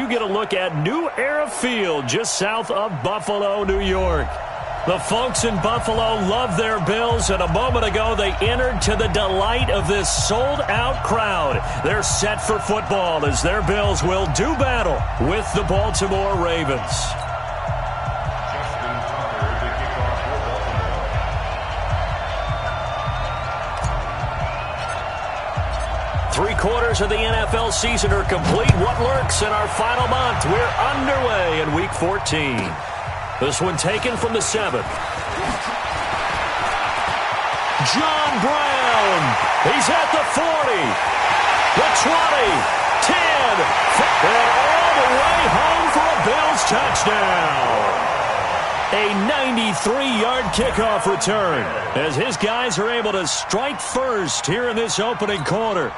you get a look at New Era Field just south of Buffalo, New York. The folks in Buffalo love their Bills, and a moment ago they entered to the delight of this sold-out crowd. They're set for football as their Bills will do battle with the Baltimore Ravens. Three-quarters of the NFL season are complete. What lurks in our final month? We're underway in Week 14. This one taken from the 7th. John Brown. He's at the 40, the 20, 10, and all the way home for a Bills touchdown. A 93-yard kickoff return as his guys are able to strike first here in this opening quarter.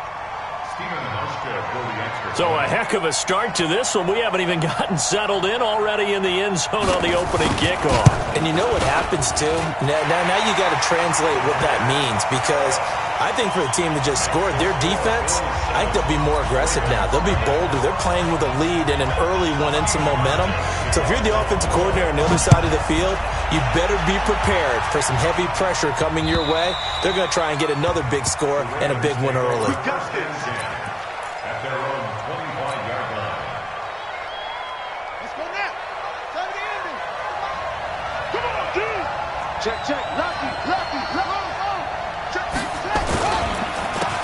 So a heck of a start to this one. We haven't even gotten settled in already in the end zone on the opening kickoff. And you know what happens, too? Now you got to translate what that means, because I think for the team that just scored, their defense, I think they'll be more aggressive now. They'll be bolder. They're playing with a lead and an early one and some momentum. So if you're the offensive coordinator on the other side of the field, you better be prepared for some heavy pressure coming your way. They're going to try and get another big score and a big one early.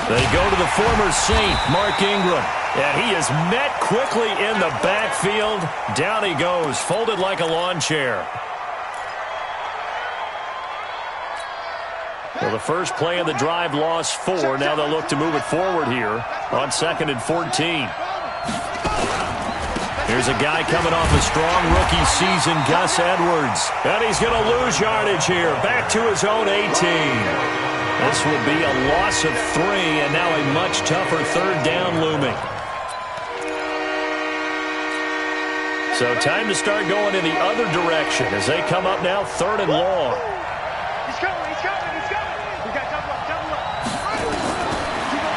They go to the former Saint, Mark Ingram. And he is met quickly in the backfield. Down he goes, folded like a lawn chair. Well, the first play of the drive lost 4. Now they'll look to move it forward here on 2nd and 14. Here's a guy coming off a strong rookie season, Gus Edwards. And he's going to lose yardage here. Back to his own 18. This would be a loss of 3, and now a much tougher 3rd down looming. So time to start going in the other direction as they come up now 3rd and long. He's coming, he's coming, he's coming. We got double up.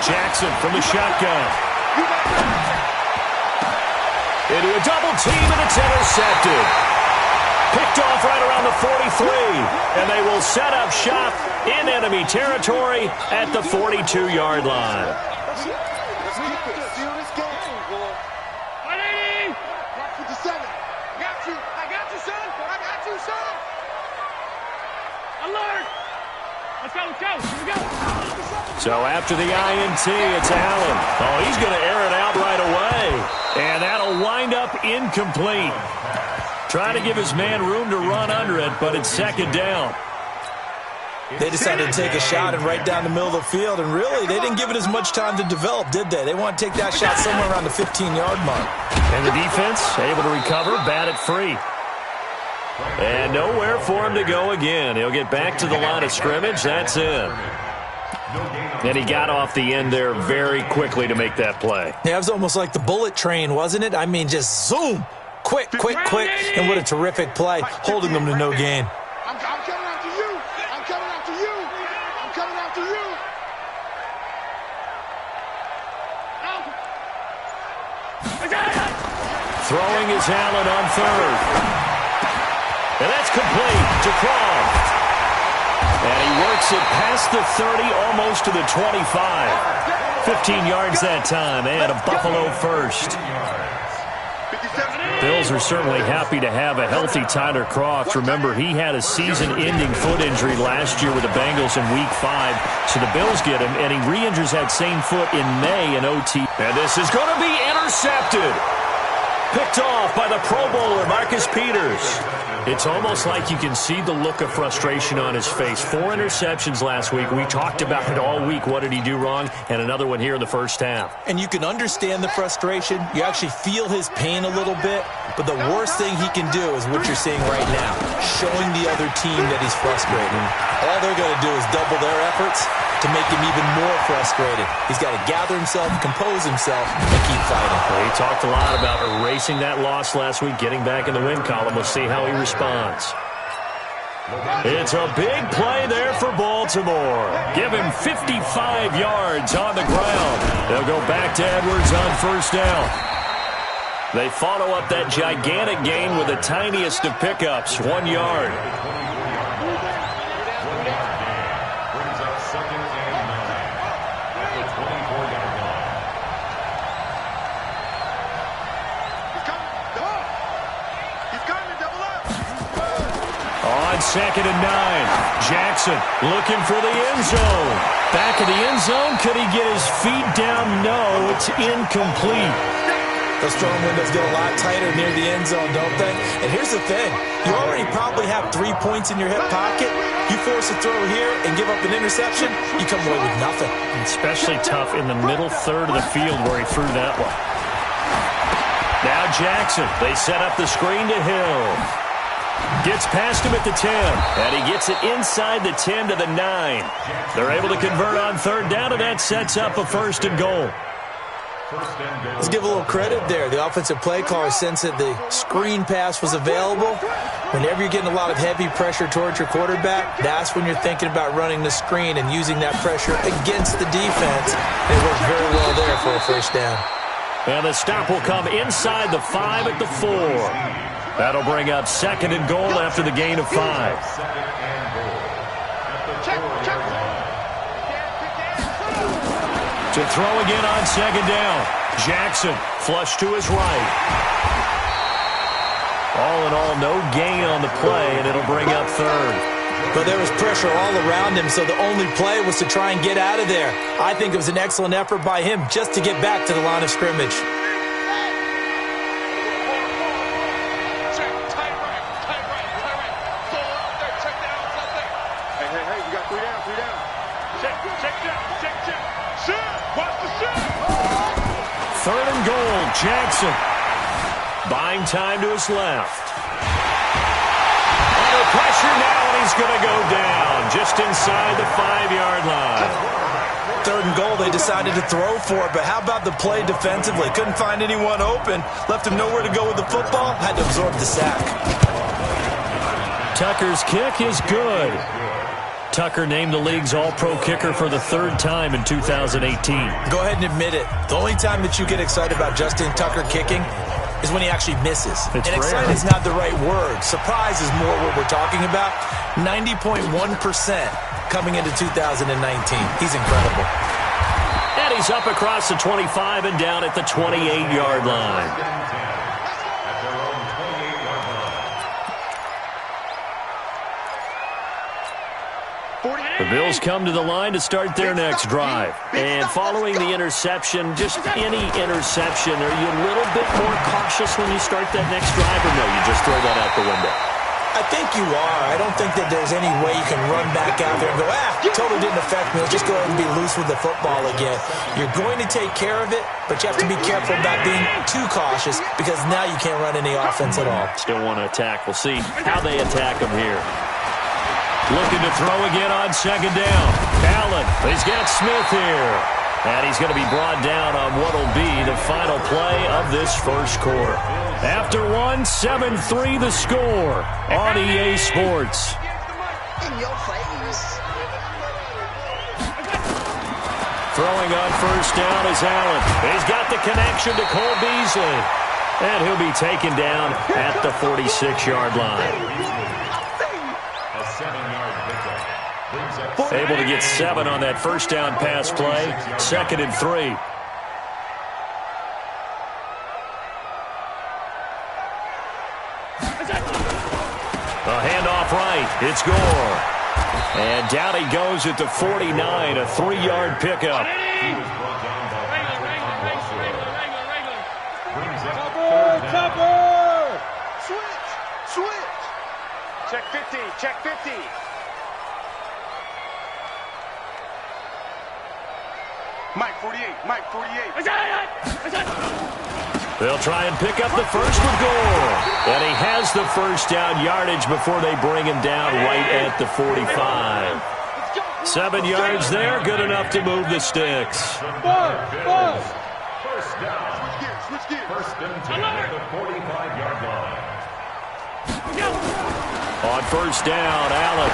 Jackson from the shotgun. Into a double team, and it's intercepted. Picked off right around the 43, and they will set up shop in enemy territory at the 42-yard line. So after the INT, it's Allen. Oh, he's going to air it out right away. And that'll wind up incomplete. Trying to give his man room to run under it, but it's 2nd down. They decided to take a shot and right down the middle of the field, and really, they didn't give it as much time to develop, did they? They want to take that shot somewhere around the 15-yard mark. And the defense able to recover, bat it free. And nowhere for him to go again. He'll get back to the line of scrimmage. That's it. And he got off the end there very quickly to make that play. Yeah, it was almost like the bullet train, wasn't it? I mean, just zoom. Quick, quick, quick. And what a terrific play, holding them to no gain. I'm coming after you. I'm coming after you. I'm coming after you. Throwing is Allen on 3rd. And that's complete to Croft. And he works it past the 30, almost to the 25. 15 yards that time, and a Buffalo first. Bills are certainly happy to have a healthy Tyler Kroft. Remember, he had a season-ending foot injury last year with the Bengals in Week 5. So the Bills get him, and he re-injures that same foot in May in OT. And this is going to be intercepted. Picked off by the Pro Bowler, Marcus Peters. It's almost like you can see the look of frustration on his face. 4 interceptions last week. We talked about it all week. What did he do wrong? And another one here in the first half. And you can understand the frustration. You actually feel his pain a little bit. But the worst thing he can do is what you're seeing right now, showing the other team that he's frustrated. All they're going to do is double their efforts to make him even more frustrated. He's got to gather himself, compose himself, and keep fighting. Well, he talked a lot about erasing that loss last week, getting back in the win column. We'll see how he responds. It's a big play there for Baltimore. Give him 55 yards on the ground. They'll go back to Edwards on 1st down. They follow up that gigantic gain with the tiniest of pickups, 1 yard. Brings up 2nd and 9 at the 24-yard line. He's coming, double up. On 2nd and 9, Jackson looking for the end zone. Back of the end zone, could he get his feet down? No, it's incomplete. Those throwing windows get a lot tighter near the end zone, don't they? And here's the thing. You already probably have 3 points in your hip pocket. You force a throw here and give up an interception, you come away with nothing. Especially tough in the middle third of the field where he threw that one. Now Jackson. They set up the screen to Hill. Gets past him at the 10, and he gets it inside the 10 to the 9. They're able to convert on 3rd down, and that sets up a 1st and goal. Let's give a little credit there. The offensive play caller sensed that the screen pass was available. Whenever you're getting a lot of heavy pressure towards your quarterback, that's when you're thinking about running the screen and using that pressure against the defense. It worked very well there for a 1st down. And the stop will come inside the 5 at the 4. That'll bring up 2nd and goal after the gain of 5. To throw again on 2nd down. Jackson flush to his right. All in all, no gain on the play, and it'll bring up 3rd. But there was pressure all around him, so the only play was to try and get out of there. I think it was an excellent effort by him just to get back to the line of scrimmage. Third and goal, Jackson. Buying time to his left. Under pressure now, and he's going to go down just inside the 5-yard line. 3rd and goal, they decided to throw for it, but how about the play defensively? Couldn't find anyone open, left him nowhere to go with the football, had to absorb the sack. Tucker's kick is good. Tucker named the league's all-pro kicker for the 3rd time in 2018. Go ahead and admit it. The only time that you get excited about Justin Tucker kicking is when he actually misses. It's and rare. excited is not the right word. Surprise is more what we're talking about. 90.1% coming into 2019. He's incredible. And he's up across the 25 and down at the 28-yard line. The Bills come to the line to start their next drive. And following the interception, just any interception, are you a little bit more cautious when you start that next drive, or no, you just throw that out the window? I think you are. I don't think that there's any way you can run back out there and go, totally didn't affect me. Let's just go ahead and be loose with the football again. You're going to take care of it, but you have to be careful about being too cautious because now you can't run any offense at all. Still want to attack. We'll see how they attack him here. Looking to throw again on 2nd down. Allen, he's got Smith here. And he's going to be brought down on what will be the final play of this 1st quarter. After 1, 7-3 the score on EA Sports. In your face. Throwing on 1st down is Allen. He's got the connection to Cole Beasley. And he'll be taken down at the 46-yard line. Able to get 7 on that 1st down pass play. 2nd and 3. A handoff right. It's Gore. And down he goes at the 49. A 3-yard pickup. Switch. Check 50. Check 50. Mike 48. Mike 48. They'll try and pick up the first with Gore. And he has the 1st down yardage before they bring him down right at the 45. 7 yards there, good enough to move the sticks. 1st down. Switch gears. 1st and 10 at the 45-yard line. On 1st down, Allen.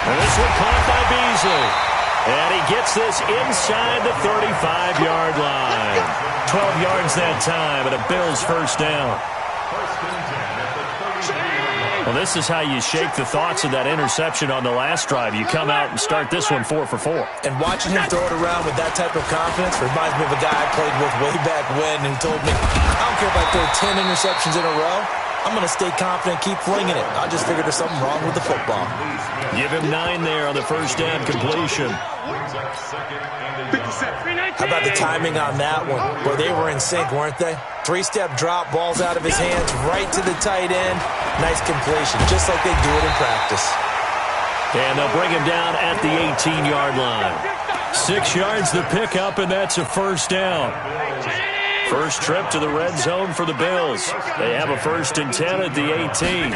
And this one caught by Beasley. And he gets this inside the 35-yard line. 12 yards that time, and a Bills first down. Well, this is how you shake the thoughts of that interception on the last drive. You come out and start this one 4 for 4. And watching him throw it around with that type of confidence reminds me of a guy I played with way back when who told me, I don't care if I throw 10 interceptions in a row. I'm going to stay confident, keep flinging it. I just figured there's something wrong with the football. Give him 9 there on the first down completion. How about the timing on that one? Boy, they were in sync, weren't they? 3-step drop, balls out of his hands, right to the tight end. Nice completion, just like they do it in practice. And they'll bring him down at the 18-yard line. 6 yards the pickup, and that's a first down. First trip to the red zone for the Bills. They have a 1st and 10 at the 18.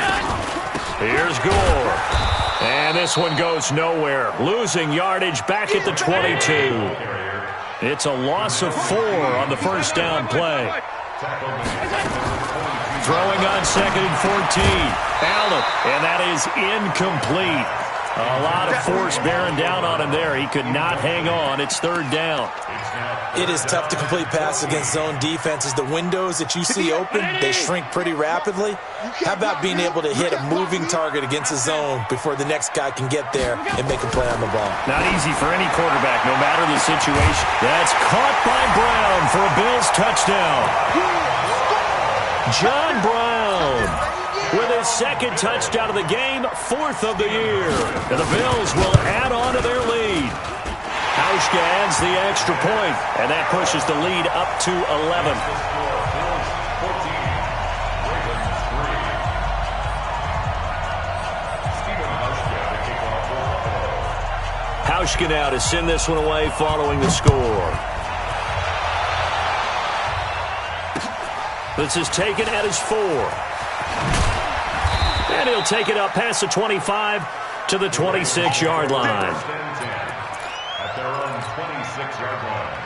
Here's Gore. And this one goes nowhere. Losing yardage back at the 22. It's a loss of 4 on the first down play. Throwing on 2nd and 14. Allen, and that is incomplete. A lot of force bearing down on him there. He could not hang on. It's 3rd down. It is tough to complete passes against zone defenses. The windows that you see open, they shrink pretty rapidly. How about being able to hit a moving target against a zone before the next guy can get there and make a play on the ball? Not easy for any quarterback, no matter the situation. That's caught by Brown for a Bills touchdown. John Brown with his 2nd touchdown of the game, 4th of the year. And the Bills will add on to their lead. Hauschka adds the extra point, and that pushes the lead up to 11. Hauschka now to send this one away following the score. This is taken at his 4. And he'll take it up past the 25 to the 26-yard line. At their own 26-yard line.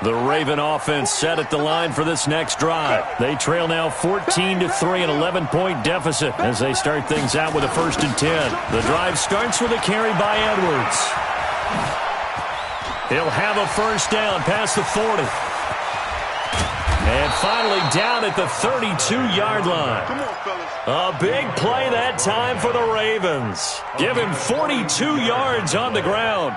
The Raven offense set at the line for this next drive. They trail now 14-3, an 11-point deficit as they start things out with a 1st and 10. The drive starts with a carry by Edwards. He'll have a first down past the 40. And finally down at the 32-yard line. A big play that time for the Ravens. Give him 42 yards on the ground.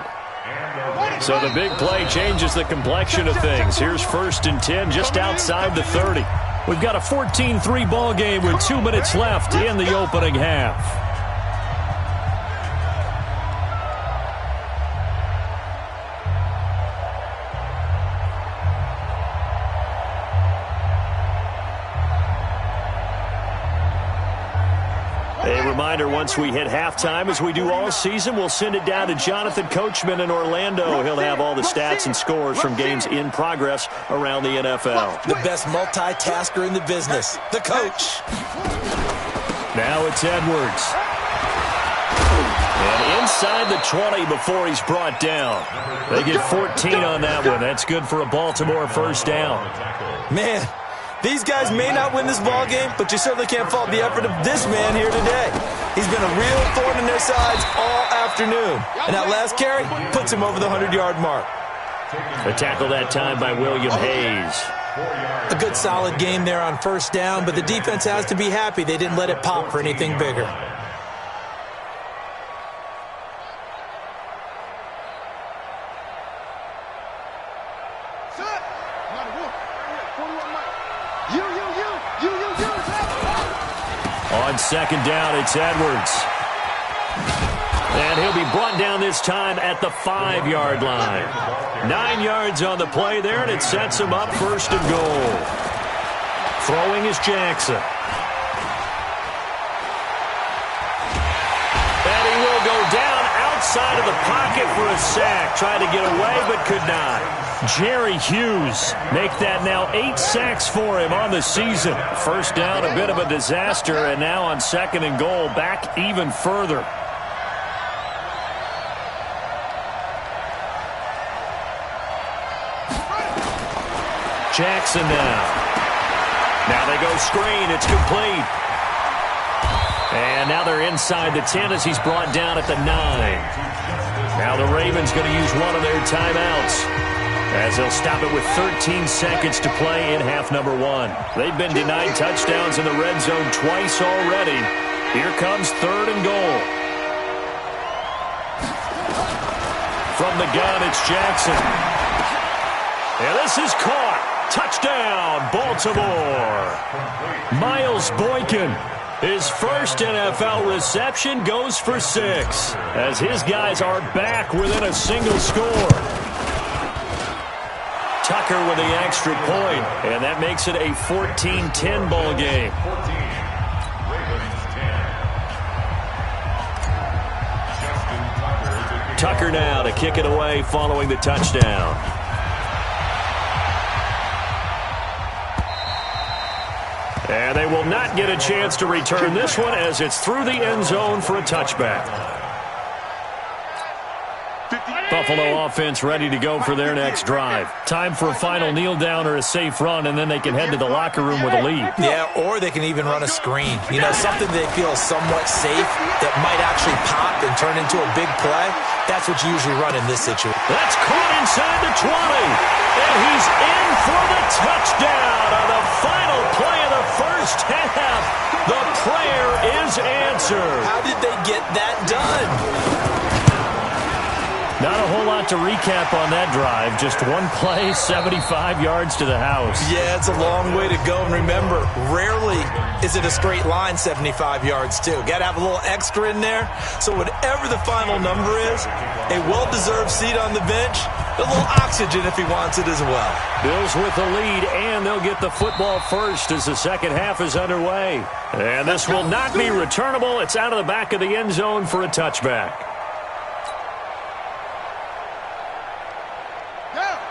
So the big play changes the complexion of things. Here's 1st and 10 just outside the 30. We've got a 14-3 ball game with 2 minutes left in the opening half. A reminder, once we hit halftime, as we do all season, we'll send it down to Jonathan Coachman in Orlando. He'll have all the stats and scores from games in progress around the NFL. The best multitasker in the business, the coach. Now it's Edwards. And inside the 20 before he's brought down. They get 14 on that one. That's good for a Baltimore first down. Man, these guys may not win this ball game, but you certainly can't fault the effort of this man here today. He's been a real thorn in their sides all afternoon. And that last carry puts him over the 100-yard mark. A tackle that time by William Hayes. A good solid game there on first down, but the defense has to be happy they didn't let it pop for anything bigger. On 2nd down, it's Edwards. And he'll be brought down this time at the 5-yard line. 9 yards on the play there, and it sets him up 1st and goal. Throwing is Jackson. And he will go down outside of the pocket for a sack. Tried to get away, but could not. Jerry Hughes make that now 8 sacks for him on the season. First down, a bit of a disaster, and now on 2nd and goal, back even further. Jackson now. Now they go screen. It's complete. And now they're inside the 10 as he's brought down at the 9. Now the Ravens going to use one of their timeouts as they'll stop it with 13 seconds to play in half number 1. They've been denied touchdowns in the red zone twice already. Here comes 3rd and goal. From the gun, it's Jackson. And this is caught. Touchdown, Baltimore. Miles Boykin. His first NFL reception goes for 6 as his guys are back within a single score. Tucker with the extra point, and that makes it a 14-10 ball game. Tucker now to kick it away following the touchdown. And they will not get a chance to return this one as it's through the end zone for a touchback. Buffalo offense ready to go for their next drive. Time for a final kneel down or a safe run, and then they can head to the locker room with a lead. Yeah, or they can even run a screen. You know, something they feel somewhat safe that might actually pop and turn into a big play. That's what you usually run in this situation. That's caught inside the 20. And he's in for the touchdown on the final play of the first half. The prayer is answered. How did they get that done? Not a whole lot to recap on that drive. Just one play, 75 yards to the house. Yeah, it's a long way to go. And remember, rarely is it a straight line 75 yards, too. Got to have a little extra in there. So whatever the final number is, a well-deserved seat on the bench, a little oxygen if he wants it as well. Bills with the lead, and they'll get the football first as the second half is underway. And this will not be returnable. It's out of the back of the end zone for a touchback.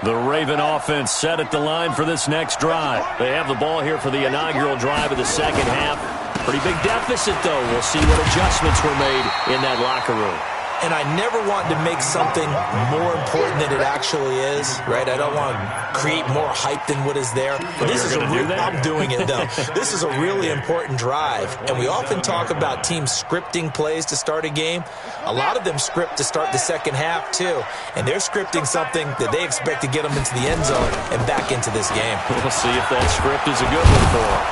The Raven offense set at the line for this next drive. They have the ball here for the inaugural drive of the second half. Pretty big deficit, though. We'll see what adjustments were made in that locker room. And I never want to make something more important than it actually is, right? I don't want to create more hype than what is there. But this is I'm doing it, though. This is a really important drive. And we often talk about teams scripting plays to start a game. A lot of them script to start the second half, too. And they're scripting something that they expect to get them into the end zone and back into this game. We'll see if that script is a good one for them.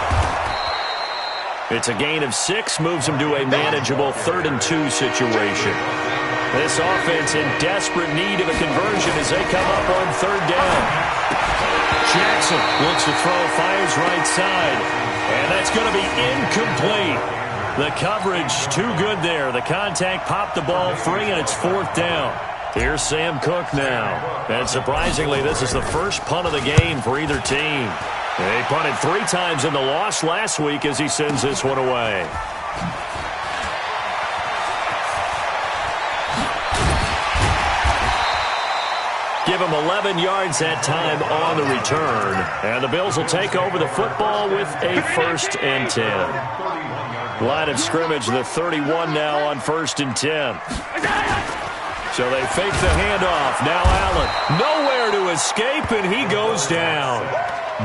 It's a gain of 6, moves them to a manageable 3rd and 2 situation. This offense in desperate need of a conversion as they come up on 3rd down. Jackson looks to throw, fires right side. And that's going to be incomplete. The coverage too good there. The contact popped the ball free, and it's 4th down. Here's Sam Cook now. And surprisingly, this is the first punt of the game for either team. They punted 3 times in the loss last week as he sends this one away. Give him 11 yards that time on the return. And the Bills will take over the football with a 1st and 10. Line of scrimmage, the 31 now on 1st and 10. So they fake the handoff. Now Allen, nowhere to escape, and he goes down.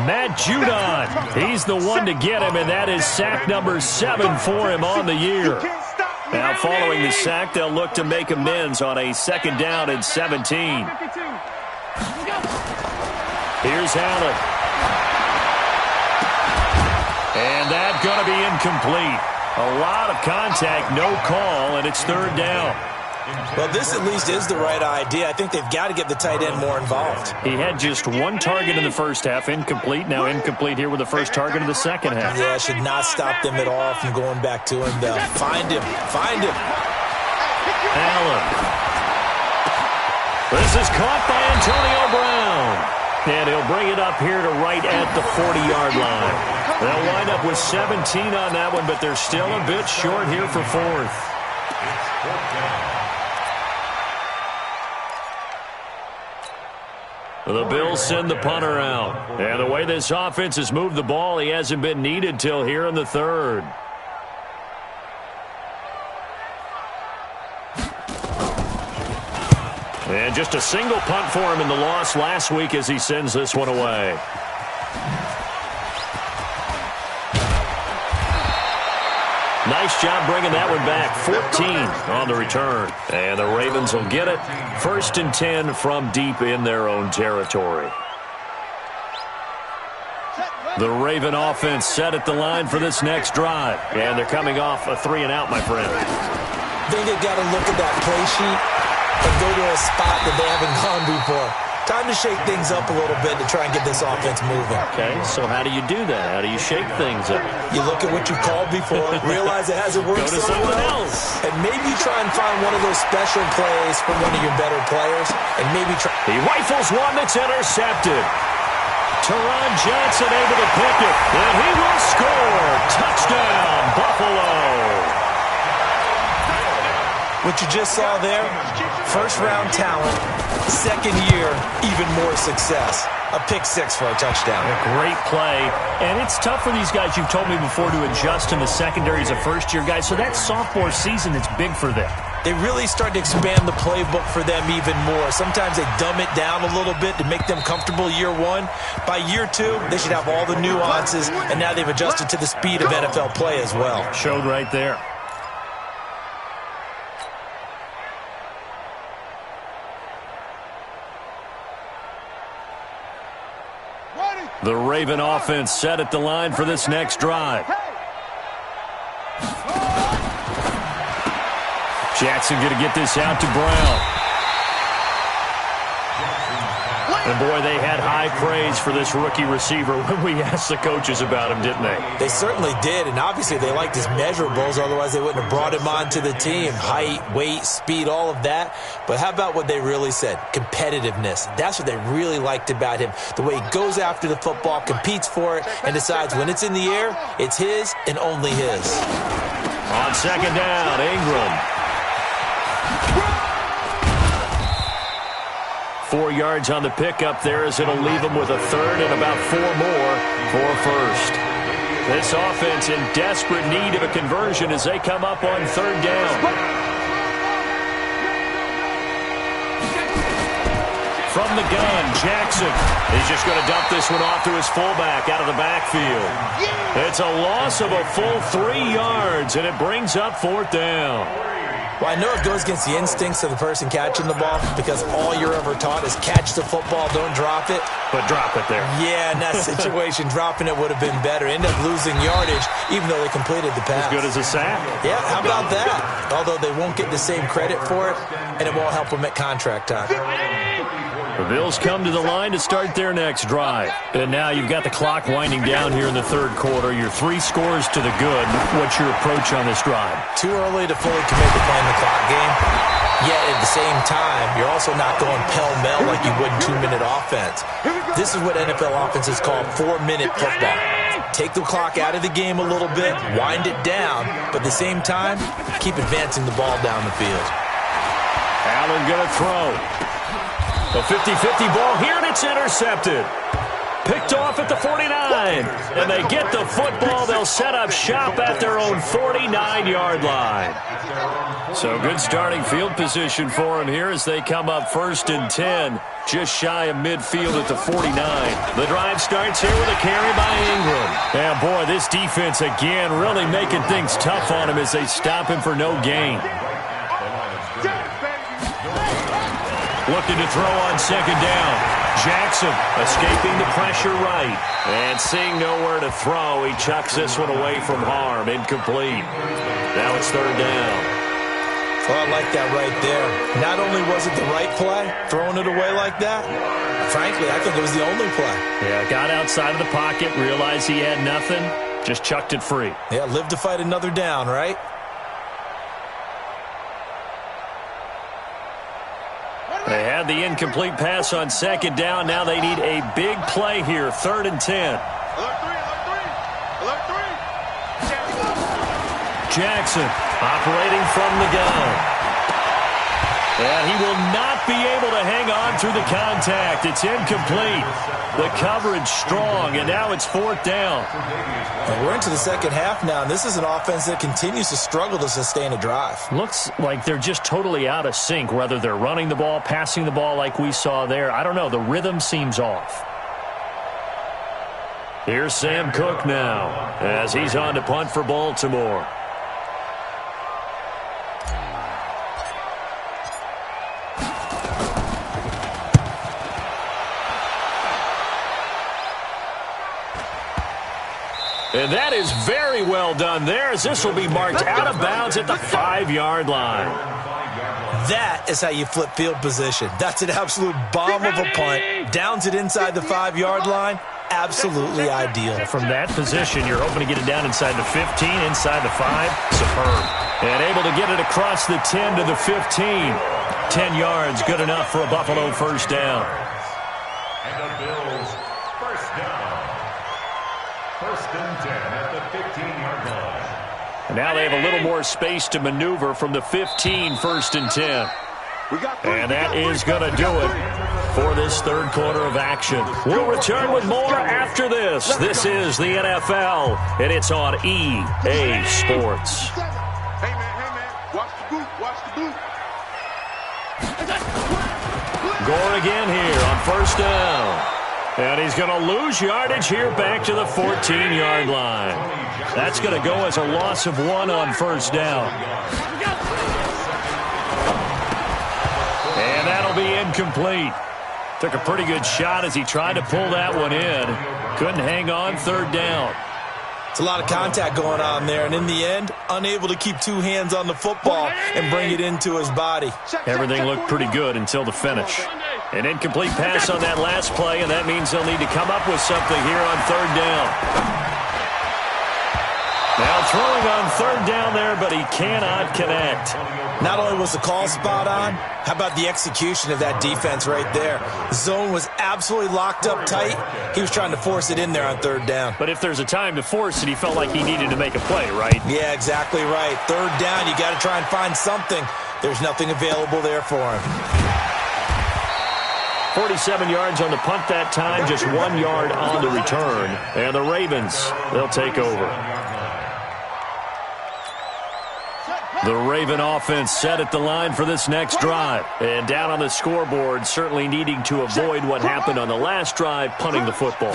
Matt Judon, he's the one to get him, and that is sack number 7 for him on the year. Now following the sack, they'll look to make amends on a 2nd down and 17. Here's Allen. And that's going to be incomplete. A lot of contact, no call, and it's 3rd down. Well, this at least is the right idea. I think they've got to get the tight end more involved. He had just 1 target in the first half, incomplete. Now incomplete here with the first target of the second half. Yeah, should not stop them at all from going back to him, though. Find him. Find him. Allen. This is caught by Antonio Brown. And he'll bring it up here to right at the 40-yard line. They'll wind up with 17 on that one, but they're still a bit short here for 4th. The Bills send the punter out. And the way this offense has moved the ball, he hasn't been needed till here in the 3rd. And just a single punt for him in the loss last week as he sends this one away. Nice job bringing that one back. 14 on the return. And the Ravens will get it. 1st and 10 from deep in their own territory. The Raven offense set at the line for this next drive. And they're coming off a 3-and-out, my friend. I think they've got to look at that play sheet and go to a spot that they haven't gone before. Time to shake things up a little bit to try and get this offense moving. Okay, so how do you do that? How do you shake things up? You look at what you called before, realize it hasn't worked Go to so someone well, else. and maybe try and find one of those special plays from one of your better players, and maybe try. He rifles one that's intercepted. Teron Johnson able to pick it, and he will score. Touchdown, Buffalo. What you just saw there, first-round talent, second year, even more success. A pick six for a touchdown. A great play, and it's tough for these guys, you've told me before, to adjust in the secondary as a first-year guy, so that sophomore season is big for them. They really start to expand the playbook for them even more. Sometimes they dumb it down a little bit to make them comfortable year one. By year two, they should have all the nuances, and now they've adjusted to the speed of NFL play as well. Showed right there. The Raven offense set at the line for this next drive. Jackson going to get this out to Brown. And, boy, they had high praise for this rookie receiver when we asked the coaches about him, didn't they? They certainly did, and obviously they liked his measurables. Otherwise, they wouldn't have brought him onto the team. Height, weight, speed, all of that. But how about what they really said? Competitiveness. That's what they really liked about him. The way he goes after the football, competes for it, and decides when it's in the air, it's his and only his. On second down, Ingram. 4 yards on the pickup there as it'll leave them with a third and about 4 more for first. This offense in desperate need of a conversion as they come up on third down. From the gun, Jackson is just going to dump this one off to his fullback out of the backfield. It's a loss of a full 3 yards, and it brings up fourth down. Well, I know it goes against the instincts of the person catching the ball because all you're ever taught is catch the football, don't drop it. But drop it there. Yeah, in that situation, dropping it would have been better. End up losing yardage, even though they completed the pass. As good as a sack. Yeah, how about that? Although they won't get the same credit for it, and it won't help them at contract time. The Bills come to the line to start their next drive. And now you've got the clock winding down here in the third quarter. You're 3 scores to the good. What's your approach on this drive? Too early to fully commit to playing the clock game. Yet at the same time, you're also not going pell-mell like you would in 2-minute offense. This is what NFL offenses call 4-minute football. Take the clock out of the game a little bit, wind it down, but at the same time, keep advancing the ball down the field. Allen going to throw. A 50-50 ball here, and it's intercepted. Picked off at the 49. And they get the football. They'll set up shop at their own 49-yard line. So good starting field position for them here as they come up 1st and 10. Just shy of midfield at the 49. The drive starts here with a carry by Ingram. And, boy, this defense again really making things tough on him as they stop him for no gain. Looking to throw on second down. Jackson escaping the pressure right. And seeing nowhere to throw, he chucks this one away from harm. Incomplete. Now it's third down. Well, I like that right there. Not only was it the right play, throwing it away like that, frankly, I think it was the only play. Yeah, got outside of the pocket, realized he had nothing, just chucked it free. Yeah, live to fight another down, right? They had the incomplete pass on second down. Now they need a big play here, 3rd and 10. Alert three. Jackson operating from the gun. And he will not be able to hang on through the contact. It's incomplete. The coverage strong, and now it's 4th down. And we're into the second half now, and this is an offense that continues to struggle to sustain a drive. Looks like they're just totally out of sync, whether they're running the ball, passing the ball like we saw there. I don't know. The rhythm seems off. Here's Sam Cook now as he's on to punt for Baltimore. And that is very well done there, as this will be marked out of bounds at the 5-yard line. That is how you flip field position. That's an absolute bomb of a punt. Downs it inside the 5-yard line. Absolutely ideal. From that position, you're hoping to get it down inside the 15, inside the 5. Superb. And able to get it across the 10 to the 15. 10 yards, good enough for a Buffalo first down. And the Bills first down. First and 10 at the 15-yard line. And now they have a little more space to maneuver from the 15, first and 10. And that is going to do it for this third quarter of action. We'll return with more after this. This is the NFL, and it's on EA Sports. Hey, man, watch the boot, watch the boot. Gore again here on first down. And he's going to lose yardage here back to the 14-yard line. That's going to go as a loss of 1 on first down. And that'll be incomplete. Took a pretty good shot as he tried to pull that one in. Couldn't hang on, third down. It's a lot of contact going on there, and in the end, unable to keep two hands on the football and bring it into his body. Everything looked pretty good until the finish. An incomplete pass on that last play, and that means they'll need to come up with something here on third down. Now throwing on third down there, but he cannot connect. Not only was the call spot on, how about the execution of that defense right there? The zone was absolutely locked up tight. He was trying to force it in there on third down. But if there's a time to force it, he felt like he needed to make a play, right? Yeah, exactly right. Third down, you got to try and find something. There's nothing available there for him. 47 yards on the punt that time, just 1 yard on the return. And the Ravens, they'll take over. The Raven offense set at the line for this next drive. And down on the scoreboard, certainly needing to avoid what happened on the last drive, punting the football.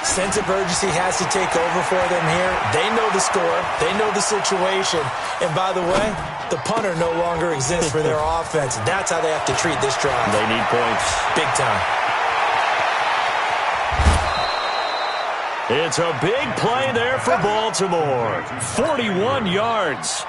Sense of urgency has to take over for them here. They know the score. They know the situation. And by the way, the punter no longer exists for their offense. That's how they have to treat this drive. They need points. Big time. It's a big play there for Baltimore. 41 yards.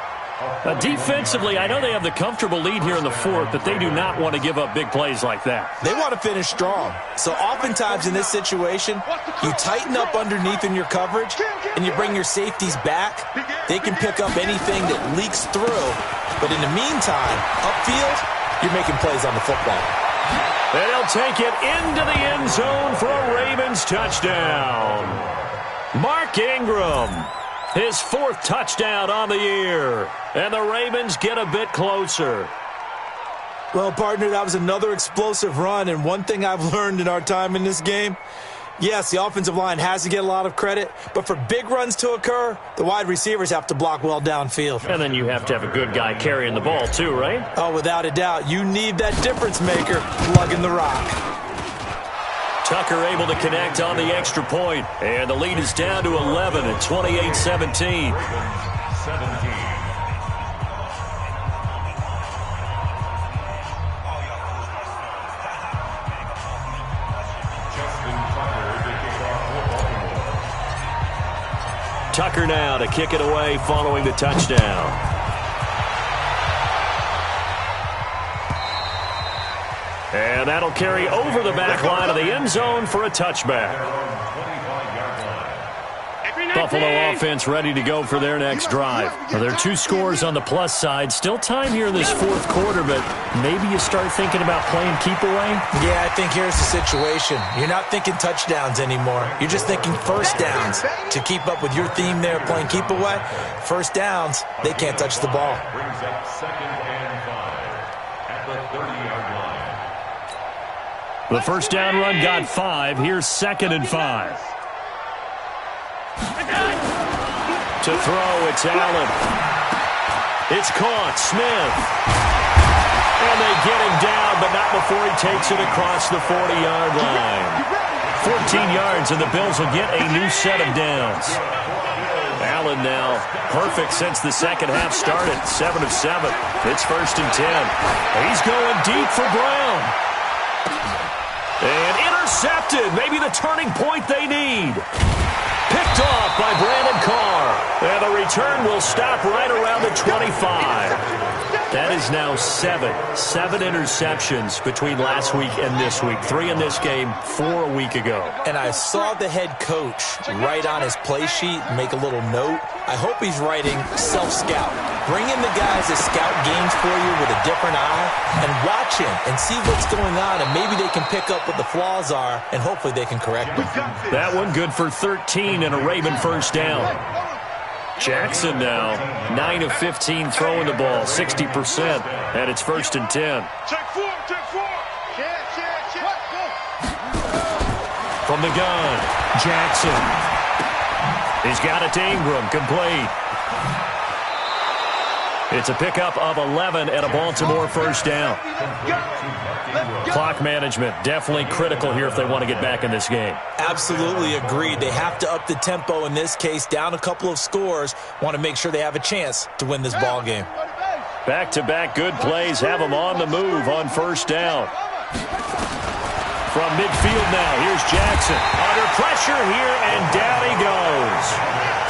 Defensively, I know they have the comfortable lead here in the fourth, but they do not want to give up big plays like that. They want to finish strong. So oftentimes in this situation, you tighten up underneath in your coverage, and you bring your safeties back. They can pick up anything that leaks through. But in the meantime, upfield, you're making plays on the football. And he'll take it into the end zone for a Ravens touchdown. Mark Ingram, his fourth touchdown on the year. And the Ravens get a bit closer. Well, partner, that was another explosive run. And one thing I've learned in our time in this game, yes, the offensive line has to get a lot of credit, but for big runs to occur, the wide receivers have to block well downfield. And then you have to have a good guy carrying the ball too, right? Oh, without a doubt. You need that difference maker lugging the rock. Tucker able to connect on the extra point. And the lead is down to 11 at 28-17. Tucker now to kick it away following the touchdown. And that'll carry over the back line of the end zone for a touchback. Buffalo offense ready to go for their next drive. Well, there are two scores on the plus side. Still time here in this fourth quarter, but maybe you start thinking about playing keep away? Yeah, I think here's the situation. You're not thinking touchdowns anymore. You're just thinking first downs. To keep up with your theme there, playing keep away, first downs, they can't touch the ball. Brings up 2nd and 5 at the 30-yard line. The first down run got 5. Here's 2nd and 5. To throw, it's Allen. It's caught, Smith. And they get him down, but not before he takes it across the 40-yard line. 14 yards, and the Bills will get a new set of downs. Allen now perfect since the second half started. 7 of 7. It's 1st and 10. He's going deep for Brown. And intercepted. Maybe the turning point they need. Picked off by Brandon Carr. And the return will stop right around the 25. That is now 7 interceptions between last week and this week. 3 in this game, 4 a week ago. And I saw the head coach write on his play sheet, make a little note. I hope he's writing self-scout. Bring in the guys that scout games for you with a different eye and watch him and see what's going on, and maybe they can pick up what the flaws are, and hopefully they can correct them. That one good for 13 and a Raven first down. Jackson now, 9 of 15 throwing the ball, 60%, and it's 1st and 10. Check 4. From the gun, Jackson. He's got it to Ingram, complete. It's a pickup of 11 and a Baltimore first down. Clock management, definitely critical here if they want to get back in this game. Absolutely agreed. They have to up the tempo in this case, down a couple of scores. Want to make sure they have a chance to win this ball game. Back-to-back good plays have them on the move on first down. From midfield now, here's Jackson. Under pressure here, and down he goes.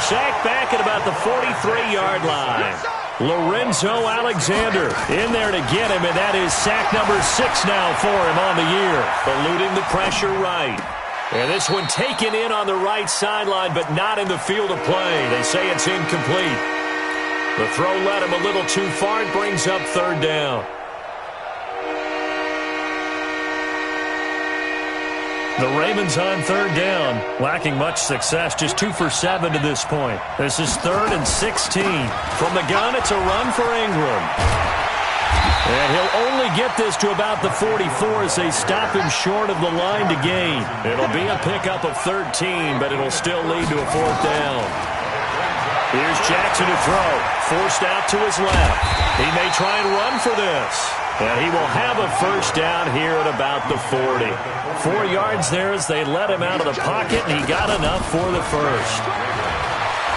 Sacked back at about the 43-yard line. Lorenzo Alexander in there to get him, and that is sack number 6 now for him on the year. Eluding the pressure right. And this one taken in on the right sideline, but not in the field of play. They say it's incomplete. The throw led him a little too far. It brings up 3rd down. The Ravens on 3rd down, lacking much success, just 2 for 7 to this point. This is 3rd and 16. From the gun, it's a run for Ingram. And he'll only get this to about the 44 as they stop him short of the line to gain. It'll be a pickup of 13, but it'll still lead to a 4th down. Here's Jackson to throw, forced out to his left. He may try and run for this. And he will have a first down here at about the 40. 4 yards there as they let him out of the pocket, and he got enough for the first.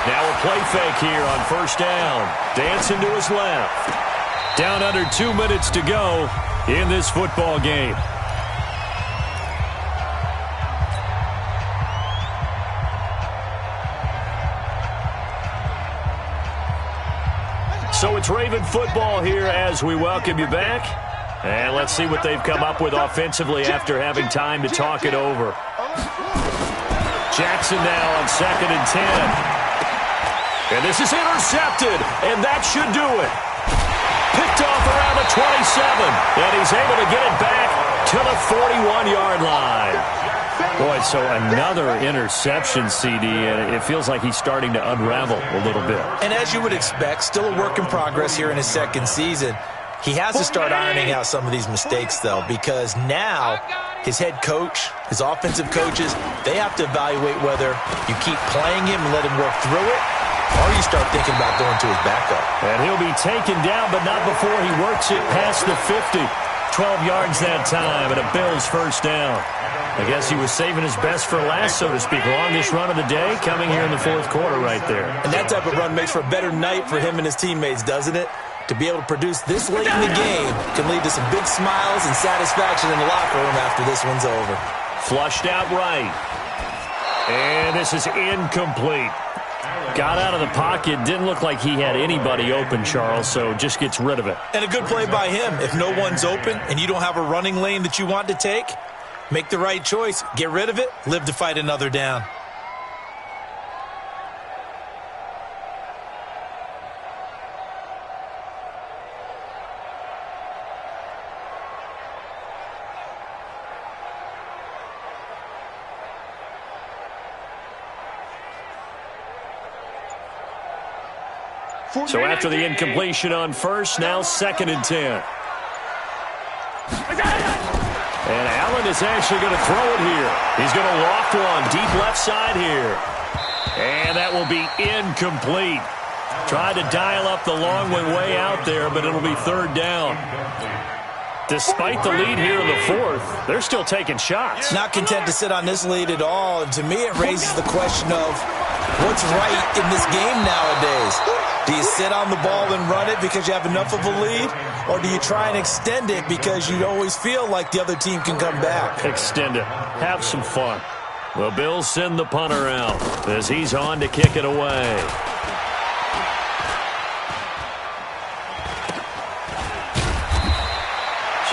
Now a play fake here on first down. Dancing to his left. Down under 2 minutes to go in this football game. So it's Raven football here as we welcome you back. And let's see what they've come up with offensively after having time to talk it over. Jackson now on 2nd and 10. And this is intercepted, and that should do it. Picked off around the 27, and he's able to get it back to the 41-yard line. Boy, so another interception, CD, and it feels like he's starting to unravel a little bit. And as you would expect, still a work in progress here in his 2nd season. He has to start ironing out some of these mistakes, though, because now his head coach, his offensive coaches, they have to evaluate whether you keep playing him and let him work through it, or you start thinking about going to his backup. And he'll be taken down, but not before he works it past the 50. 12 yards that time, and a Bills first down. I guess he was saving his best for last, so to speak. Longest run of the day coming here in the 4th quarter right there. And that type of run makes for a better night for him and his teammates, doesn't it? To be able to produce this late in the game can lead to some big smiles and satisfaction in the locker room after this one's over. Flushed out right. And this is incomplete. Got out of the pocket. Didn't look like he had anybody open, Charles, so just gets rid of it. And a good play by him. If no one's open and you don't have a running lane that you want to take, make the right choice. Get rid of it. Live to fight another down. So after the incompletion on first, now 2nd and 10. And Allen is actually going to throw it here. He's going to loft one deep left side here. And that will be incomplete. Tried to dial up the long one way out there, but it'll be 3rd down. Despite the lead here in the fourth, they're still taking shots. Not content to sit on this lead at all. And to me, it raises the question of what's right in this game nowadays. Do you sit on the ball and run it because you have enough of a lead? Or do you try and extend it because you always feel like the other team can come back? Extend it. Have some fun. The Bills send the punter out as he's on to kick it away.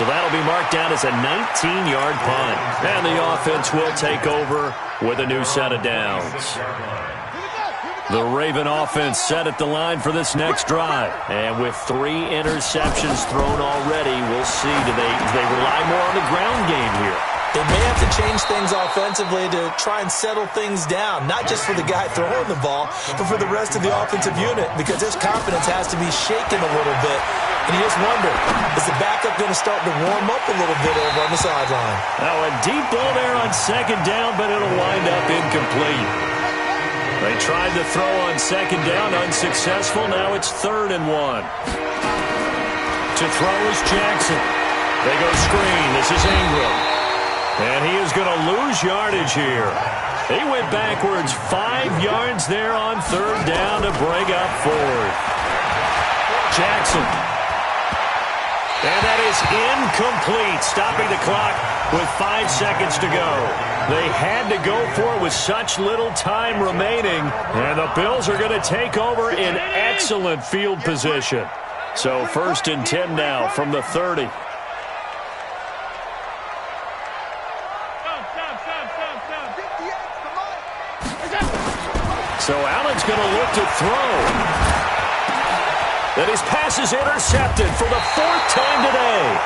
So that'll be marked down as a 19-yard punt. And the offense will take over with a new set of downs. The Raven offense set at the line for this next drive. And with 3 interceptions thrown already, we'll see. Do they rely more on the ground game here? They may have to change things offensively to try and settle things down, not just for the guy throwing the ball, but for the rest of the offensive unit, because his confidence has to be shaken a little bit. And you just wonder, is the backup going to start to warm up a little bit over on the sideline? Now a deep ball there on second down, but it'll wind up incomplete. They tried to throw on second down, unsuccessful. Now it's 3rd and 1. To throw is Jackson. They go screen. This is Ingram. And he is going to lose yardage here. He went backwards 5 yards there on 3rd down to bring up 4th. Jackson. And that is incomplete, stopping the clock with 5 seconds to go. They had to go for it with such little time remaining, and the Bills are going to take over in excellent field position. So 1st and 10 now from the 30. So Allen's going to look to throw. Then his pass is intercepted for the 4th time today.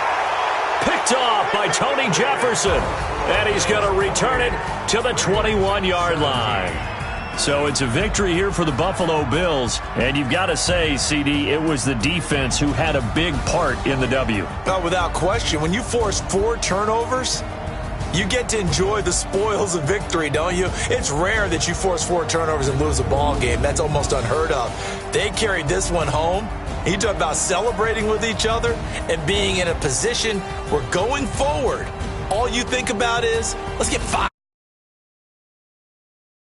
Picked off by Tony Jefferson. And he's going to return it to the 21-yard line. So it's a victory here for the Buffalo Bills. And you've got to say, CD, it was the defense who had a big part in the W. No, without question. When you force 4 turnovers, you get to enjoy the spoils of victory, don't you? It's rare that you force 4 turnovers and lose a ball game. That's almost unheard of. They carried this one home. You talk about celebrating with each other and being in a position where going forward, all you think about is, let's get 5.